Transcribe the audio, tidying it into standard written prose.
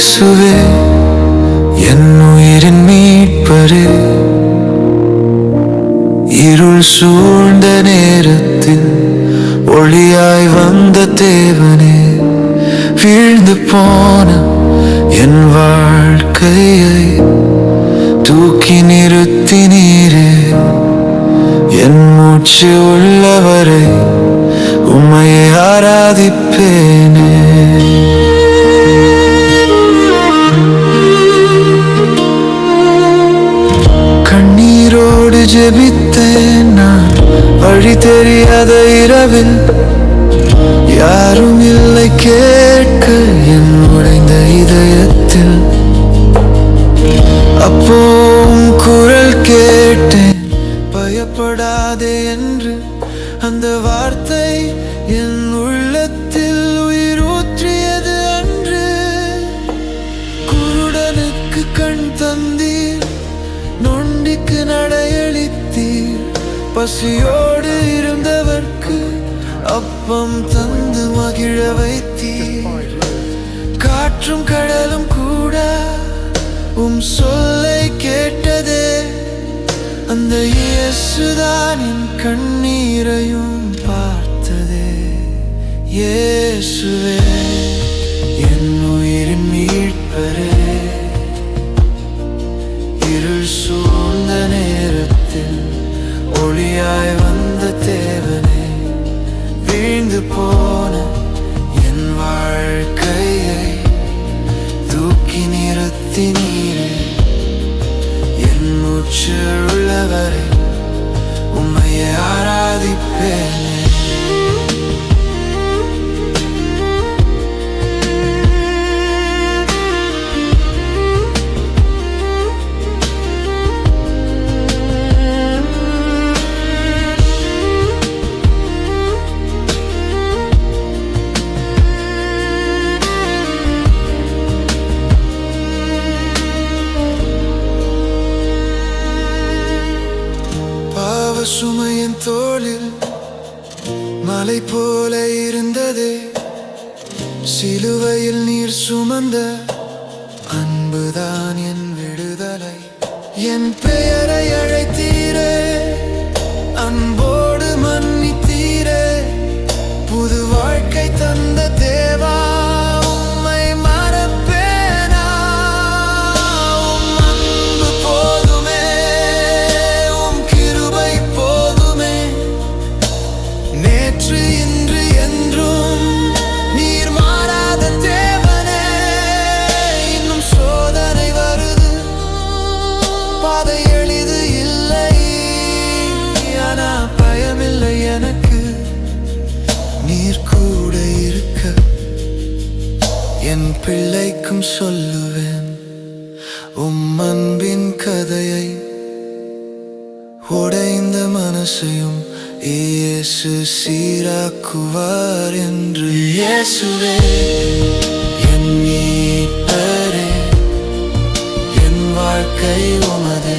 இயேசுவே என் உயிரின் மீட்பரே, இருள் சூழ்ந்த நேரத்தில் ஒளியாய் வந்த தேவனே, வீழ்ந்து போன என் வாழ்க்கையை தூக்கி நிறுத்தினீரே. என் மூச்சு உள்ளவரை உம்மையை ஆராதிப்பேனே. கண்ணீரோடு ஜெபித்தேன் நான் வழி தெரியாத இரவில், யாரும் இல்லை கேட்க என் உடைந்த இதயத்தில். அப்போ உன் குரல் கேட்டேன், பயப்படாதே என்று. அந்த வார்த்தை என் உள்ளத்தில் உயிர் ஊற்றியது அன்று. குருடனுக்கு கண் தந்தீர், நொண்டிக்கு நடையளித்தீர், பசியோடு இருந்தவர்க்கு அப்பம் தந்து மகிழ வைத்தீர். காற்றும் கடலும் கூட உம் சொல்லை கேட்டதே. அந்த இயேசுதான் என் கண்ணீரையும் பார்த்ததே. இயேசுவே என் உயிரின் மீட்பரே, இருள் சூழ்ந்த நேரத்தில் ஒளியாய் வந்த தேவனே, வீழ்ந்து போன என் வாழ்க்கையை தூக்கி நிறுத்தினீரே. என் மூச்சு உள்ளவரை உம்மையை ஆராதிப்பேனே. சுமையின் தோளில் மலை போல இருந்ததே, சிலுவையில் நீர் சுமந்த அன்புதான் என் விடுதலை. என் பெயரை அழைத்தீரே, அன்போடு மன்னித்தீரே, புது வாழ்க்கை தந்த தேவா உம்மை மறப்பேனா? உம் அன்பு போதுமே, உம் கிருபை போதுமே, நேற்று இன்று என்றும் நீர் மாறாத தேவனே. இன்னும் சோதனை வருது, பாதை எளிது இல்லை, ஆனா பயமில்லை எனக்கு, நீர் கூட இருக்க. என் பிள்ளைக்கும் சொல்லுவேன் உம் அன்பின் கதையை, உடைந்த மனசையும் இயேசு சீராக்குவார் என்று. இயேசுவே என் மீட்பரே, என் வாழ்க்கை உமதே.